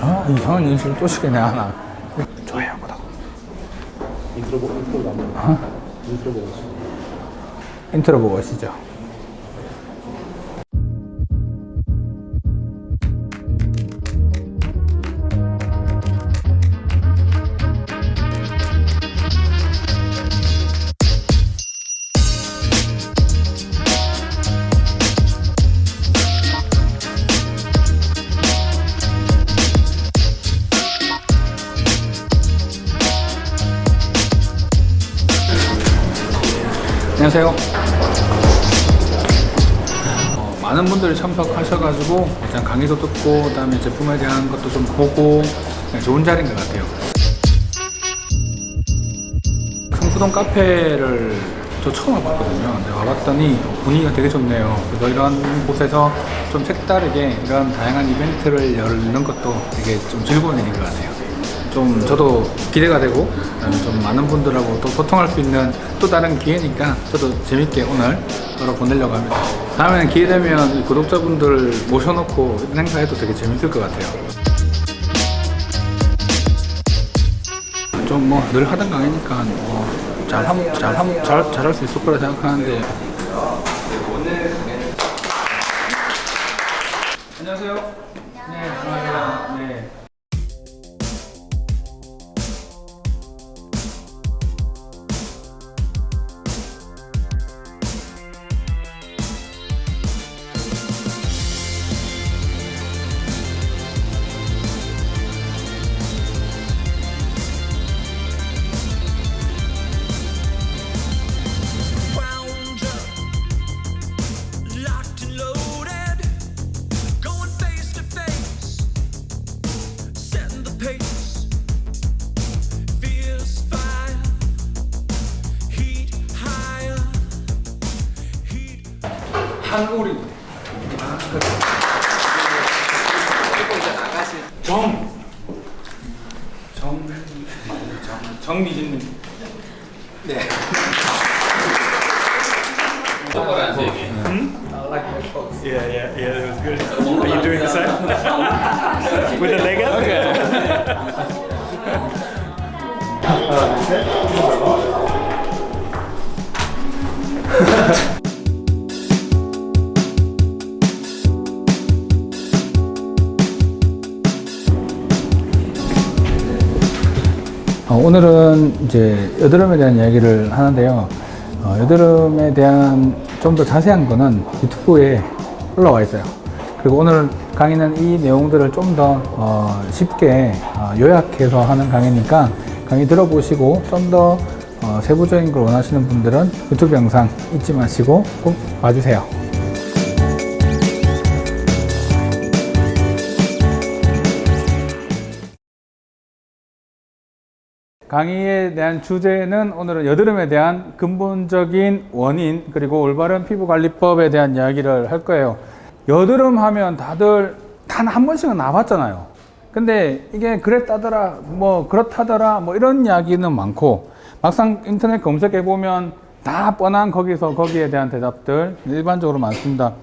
아, 이상한 인식을 또 시키네, 하나. 좋아요, 구독. 인트로 한번. 인트로 보고 오시죠. 인트로 보고 오시죠. 안녕하세요. 많은 분들이 참석하셔가지고 일단 강의도 듣고 그다음에 제품에 대한 것도 좀 보고 좋은 자리인 것 같아요. 성수동 카페를 저 처음 와봤거든요. 근데 와봤더니 분위기가 되게 좋네요. 그래서 이런 곳에서 좀 색다르게 이런 다양한 이벤트를 열는 것도 되게 좀 즐거운 일인 것 같아요. 좀 저도 기대가 되고 좀 많은 분들하고 또 소통할 수 있는 또 다른 기회니까 저도 재밌게 오늘 여러 보내려고 합니다. 다음에는 기회 되면 구독자분들 모셔놓고 이런 행사해도 되게 재밌을 것 같아요. 좀 뭐 늘 하던 강의니까 잘할 수 있을 거라 생각하는데. 안녕하세요. 네, 반갑습니다. 네. 한우리 정미진님. 네. Yeah, it was good. Are you doing the same? With the leg up? 오늘은 이제 여드름에 대한 이야기를 하는데요. 여드름에 대한 좀 더 자세한 거는 유튜브에 올라와 있어요. 그리고 오늘 강의는 이 내용들을 좀 더 쉽게 요약해서 하는 강의니까 강의 들어보시고 좀 더 세부적인 걸 원하시는 분들은 유튜브 영상 잊지 마시고 꼭 봐주세요. 강의에 대한 주제는 오늘은 여드름에 대한 근본적인 원인 그리고 올바른 피부관리법에 대한 이야기를 할 거예요. 여드름 하면 다들 단 한 번씩은 나봤잖아요. 근데 이게 그랬다더라 뭐 그렇다더라 뭐 이런 이야기는 많고 막상 인터넷 검색해 보면 다 뻔한 거기에 대한 대답들 일반적으로 많습니다.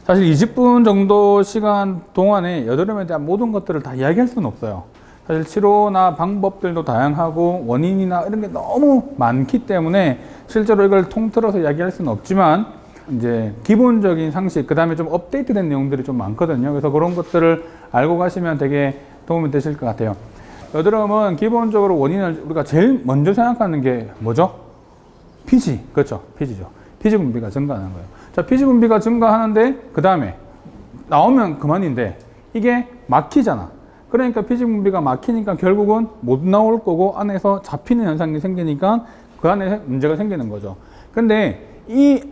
사실 20분 정도 시간 동안에 여드름에 대한 모든 것들을 다 이야기할 수는 없어요. 사실 치료나 방법들도 다양하고 원인이나 이런 게 너무 많기 때문에 실제로 이걸 통틀어서 이야기할 수는 없지만 이제 기본적인 상식, 그 다음에 좀 업데이트된 내용들이 좀 많거든요. 그래서 그런 것들을 알고 가시면 되게 도움이 되실 것 같아요. 여드름은 기본적으로 원인을 우리가 제일 먼저 생각하는 게 뭐죠? 피지. 그렇죠. 피지죠. 피지 분비가 증가하는 거예요. 자, 피지 분비가 증가하는데 그 다음에 나오면 그만인데 이게 막히잖아. 그러니까 피지 분비가 막히니까 결국은 못 나올 거고 안에서 잡히는 현상이 생기니까 그 안에 문제가 생기는 거죠. 근데 이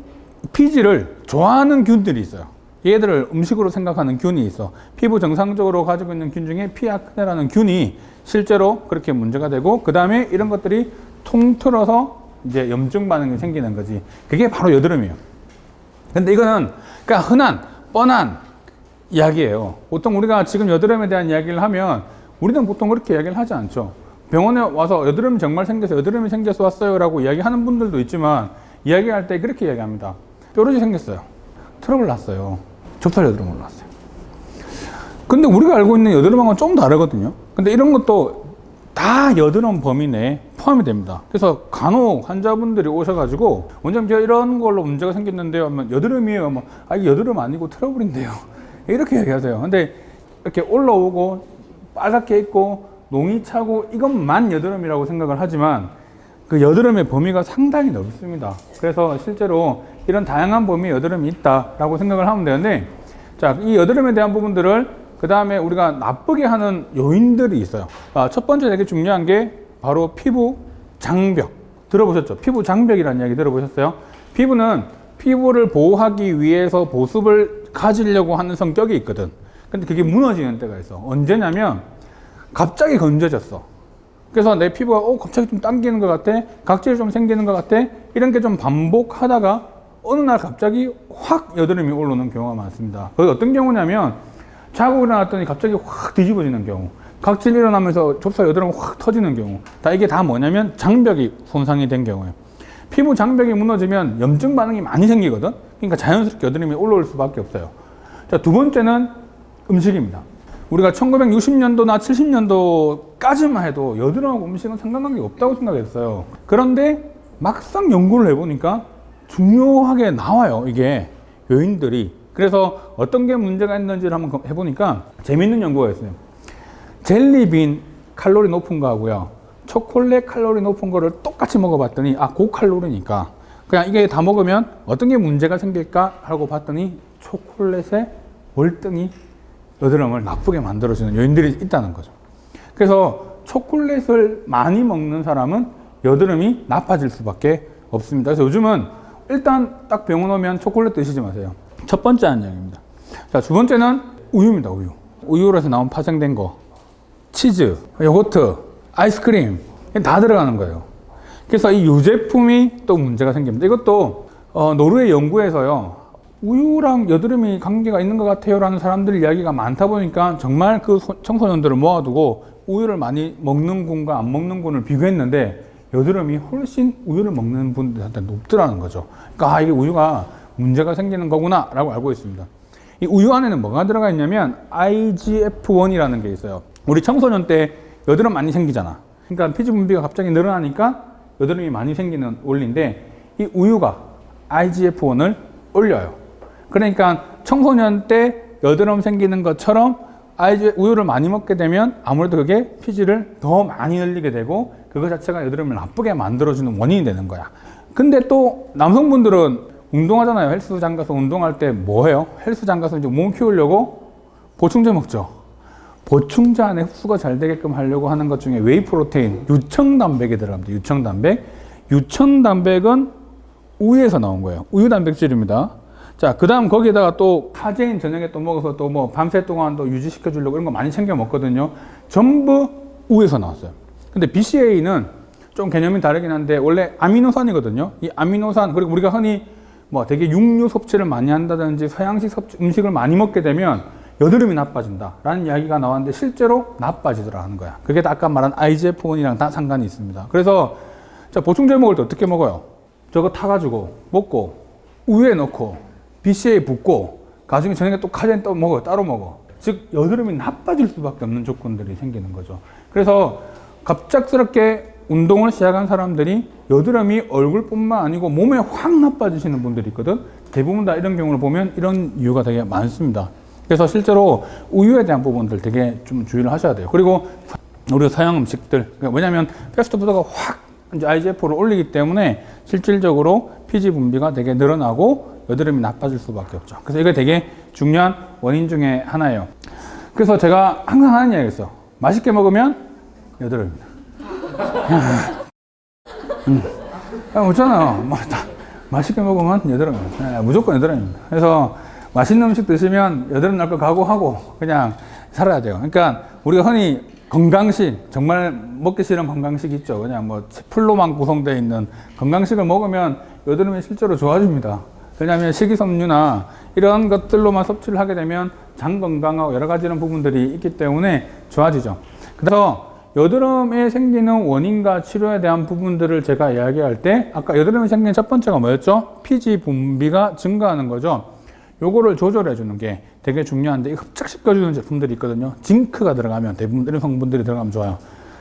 피지를 좋아하는 균들이 있어요. 얘들을 음식으로 생각하는 균이 있어. 피부 정상적으로 가지고 있는 균 중에 피아크네라는 균이 실제로 그렇게 문제가 되고 그 다음에 이런 것들이 통틀어서 이제 염증 반응이 생기는 거지. 그게 바로 여드름이에요. 근데 이거는 그러니까 흔한 뻔한 이야기예요. 보통 우리가 지금 여드름에 대한 이야기를 하면 우리는 보통 그렇게 이야기를 하지 않죠. 병원에 와서 여드름이 정말 생겨서 여드름이 생겨서 왔어요 라고 이야기하는 분들도 있지만 이야기할 때 그렇게 이야기합니다. 뾰루지 생겼어요. 트러블 났어요. 좁쌀 여드름 올라왔어요. 근데 우리가 알고 있는 여드름하고는 좀 다르거든요. 근데 이런 것도 다 여드름 범위 내에 포함이 됩니다. 그래서 간혹 환자분들이 오셔가지고 원장님 제가 이런 걸로 문제가 생겼는데요 하면 여드름이에요. 뭐, 아 이게 여드름 아니고 트러블인데요. 이렇게 얘기하세요. 근데 이렇게 올라오고 빨갛게 있고 농이 차고 이것만 여드름이라고 생각을 하지만 그 여드름의 범위가 상당히 넓습니다. 그래서 실제로 이런 다양한 범위의 여드름이 있다라고 생각을 하면 되는데, 자, 이 여드름에 대한 부분들을 그 다음에 우리가 나쁘게 하는 요인들이 있어요. 첫 번째 되게 중요한 게 바로 피부 장벽. 들어보셨죠? 피부 장벽이라는 이야기 들어보셨어요? 피부는 피부를 보호하기 위해서 보습을 가지려고 하는 성격이 있거든. 근데 그게 무너지는 때가 있어. 언제냐면 갑자기 건조해졌어. 그래서 내 피부가 갑자기 좀 당기는 것 같아. 각질이 좀 생기는 것 같아. 이런 게 좀 반복하다가 어느 날 갑자기 확 여드름이 올라오는 경우가 많습니다. 그게 어떤 경우냐면 자고 일어났더니 갑자기 확 뒤집어지는 경우, 각질 일어나면서 좁사 여드름 확 터지는 경우, 이게 다 뭐냐면 장벽이 손상이 된 경우예요. 피부 장벽이 무너지면 염증 반응이 많이 생기거든. 그러니까 자연스럽게 여드름이 올라올 수밖에 없어요. 자, 두 번째는 음식입니다. 우리가 1960년도나 70년도까지만 해도 여드름하고 음식은 상관관계가 없다고 생각했어요. 그런데 막상 연구를 해보니까 중요하게 나와요, 이게 요인들이. 그래서 어떤 게 문제가 있는지를 한번 해보니까 재밌는 연구가 있어요. 젤리빈 칼로리 높은 거 하고요, 초콜릿 칼로리 높은 거를 똑같이 먹어봤더니 고칼로리니까 그냥 이게 다 먹으면 어떤 게 문제가 생길까 하고 봤더니 초콜릿에 월등히 여드름을 나쁘게 만들어주는 요인들이 있다는 거죠. 그래서 초콜릿을 많이 먹는 사람은 여드름이 나빠질 수밖에 없습니다. 그래서 요즘은 일단 딱 병원 오면 초콜릿 드시지 마세요. 첫 번째 안녕입니다. 자, 두 번째는 우유입니다. 우유로서 나온 파생된 거, 치즈, 요거트, 아이스크림 다 들어가는 거예요. 그래서 이 유제품이 또 문제가 생깁니다. 이것도 노르웨이 연구에서요, 우유랑 여드름이 관계가 있는 것 같아요 라는 사람들 이야기가 많다 보니까 정말 그 청소년들을 모아두고 우유를 많이 먹는 군과 안 먹는 군을 비교했는데 여드름이 훨씬 우유를 먹는 분들한테 높더라는 거죠. 그러니까 이게 우유가 문제가 생기는 거구나 라고 알고 있습니다. 이 우유 안에는 뭐가 들어가 있냐면 IGF-1이라는 게 있어요. 우리 청소년 때 여드름 많이 생기잖아. 그러니까 피지 분비가 갑자기 늘어나니까 여드름이 많이 생기는 원리인데, 이 우유가 IGF-1을 올려요. 그러니까 청소년 때 여드름 생기는 것처럼 우유를 많이 먹게 되면 아무래도 그게 피지를 더 많이 늘리게 되고 그거 자체가 여드름을 나쁘게 만들어주는 원인이 되는 거야. 근데 또 남성분들은 운동하잖아요. 헬스장 가서 운동할 때 뭐 해요? 헬스장 가서 이제 몸 키우려고 보충제 먹죠. 보충제 안에 흡수가 잘 되게끔 하려고 하는 것 중에 웨이 프로테인, 유청단백이 들어갑니다. 유청단백. 유청단백은 우유에서 나온 거예요. 우유 단백질입니다. 자, 그 다음 거기에다가 또 카제인 저녁에 또 먹어서 또 뭐 밤새 동안 또 유지시켜 주려고 이런 거 많이 챙겨 먹거든요. 전부 우유에서 나왔어요. 근데 BCAA는 좀 개념이 다르긴 한데 원래 아미노산이거든요. 이 아미노산, 그리고 우리가 흔히 뭐 되게 육류 섭취를 많이 한다든지 서양식 음식을 많이 먹게 되면 여드름이 나빠진다 라는 이야기가 나왔는데 실제로 나빠지더라 하는 거야. 그게 아까 말한 IGF-1이랑 다 상관이 있습니다. 그래서 자, 보충제 먹을 때 어떻게 먹어요? 저거 타가지고 먹고 우유에 넣고 BCAA 붓고 나중에 저녁에 또 카제인 또 먹어요. 따로 먹어. 즉 여드름이 나빠질 수밖에 없는 조건들이 생기는 거죠. 그래서 갑작스럽게 운동을 시작한 사람들이 여드름이 얼굴뿐만 아니고 몸에 확 나빠지시는 분들이 있거든. 대부분 다 이런 경우를 보면 이런 이유가 되게 많습니다. 그래서 실제로 우유에 대한 부분들 되게 좀 주의를 하셔야 돼요. 그리고 우리 서양 음식들, 왜냐하면 패스트푸드가 확 이제 IGF를 올리기 때문에 실질적으로 피지 분비가 되게 늘어나고 여드름이 나빠질 수밖에 없죠. 그래서 이게 되게 중요한 원인 중에 하나예요. 그래서 제가 항상 하는 이야기가 있어. 맛있게 먹으면 여드름입니다. 없잖아요. 맛있게 먹으면 여드름입니다. 무조건 여드름입니다. 그래서 맛있는 음식 드시면 여드름 날 거 각오하고 그냥 살아야 돼요. 그러니까 우리가 흔히 건강식, 정말 먹기 싫은 건강식 있죠. 그냥 뭐 풀로만 구성되어 있는 건강식을 먹으면 여드름이 실제로 좋아집니다. 왜냐하면 식이섬유나 이런 것들로만 섭취를 하게 되면 장 건강하고 여러 가지 이런 부분들이 있기 때문에 좋아지죠. 그래서 여드름에 생기는 원인과 치료에 대한 부분들을 제가 이야기할 때 아까 여드름이 생기는 첫 번째가 뭐였죠? 피지 분비가 증가하는 거죠. 요거를 조절해 주는 게 되게 중요한데, 이 흡착시켜 주는 제품들이 있거든요. 징크가 들어가면, 대부분 이런 성분들이 들어가면 좋아요.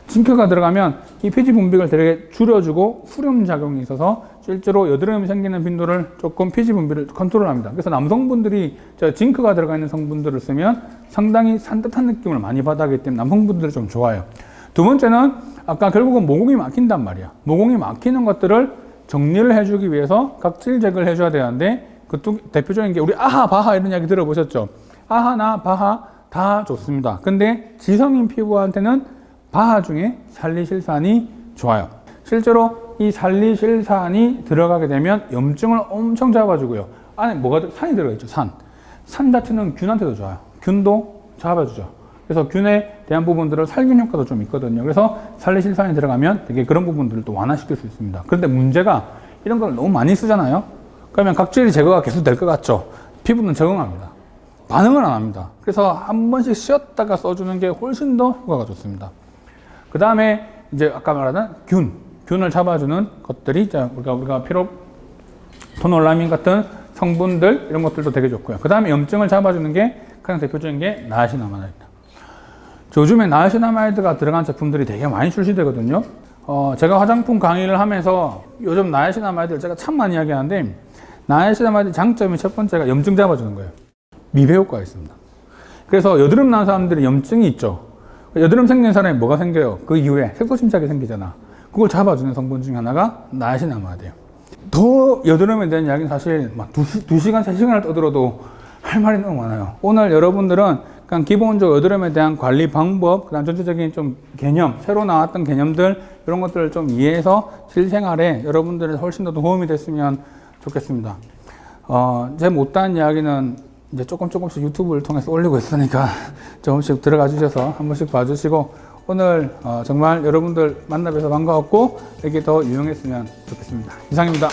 징크가 들어가면 이 피지 분비를 되게 줄여주고 후렴 작용이 있어서 실제로 여드름이 생기는 빈도를 조금 피지 분비를 컨트롤합니다. 그래서 남성분들이 징크가 들어가 있는 성분들을 쓰면 상당히 산뜻한 느낌을 많이 받아가기 때문에 남성분들이 좀 좋아요. 두 번째는 아까 결국은 모공이 막힌단 말이야. 모공이 막히는 것들을 정리를 해주기 위해서 각질 제거를 해줘야 되는데, 그 대표적인 게 우리 아하, 바하 이런 이야기 들어보셨죠? 아하나 바하 다 좋습니다. 근데 지성인 피부한테는 바하 중에 살리실산이 좋아요. 실제로 이 살리실산이 들어가게 되면 염증을 엄청 잡아주고요. 안에 산이 들어가 있죠, 산. 산 자체는 균한테도 좋아요. 균도 잡아주죠. 그래서 균에 대한 부분들을 살균 효과도 좀 있거든요. 그래서 살리실산이 들어가면 되게 그런 부분들을 또 완화시킬 수 있습니다. 그런데 문제가 이런 걸 너무 많이 쓰잖아요. 그러면 각질이 제거가 계속 될 것 같죠. 피부는 적응합니다. 반응을 안 합니다. 그래서 한 번씩 쉬었다가 써주는 게 훨씬 더 효과가 좋습니다. 그 다음에 이제 아까 말하던 균을 잡아주는 것들이 우리가 피로토놀라민 같은 성분들 이런 것들도 되게 좋고요. 그 다음에 염증을 잡아주는 게 가장 대표적인 게 나아시나마이드. 요즘에 나아시나마이드가 들어간 제품들이 되게 많이 출시되거든요. 제가 화장품 강의를 하면서 요즘 나아시나마이드를 제가 참 많이 이야기하는데, 나아시나마이드 장점이 첫 번째가 염증 잡아주는 거예요. 미배 효과가 있습니다. 그래서 여드름 나는 사람들이 염증이 있죠. 여드름 생기는 사람이 뭐가 생겨요? 그 이후에 색소침착이 생기잖아. 그걸 잡아주는 성분 중에 하나가 나아시나마이드예요. 더 여드름에 대한 이야기는 사실 막 2시간, 3시간을 떠들어도 할 말이 너무 많아요. 오늘 여러분들은 그냥 기본적으로 여드름에 대한 관리 방법, 그다음 전체적인 좀 개념, 새로 나왔던 개념들 이런 것들을 좀 이해해서 실생활에 여러분들의 훨씬 더 도움이 됐으면 좋겠습니다. 제 못다한 이야기는 이제 조금씩 유튜브를 통해서 올리고 있으니까 조금씩 들어가 주셔서 한 번씩 봐주시고, 오늘 정말 여러분들 만나 뵈서 반가웠고, 이게 더 유용했으면 좋겠습니다. 이상입니다.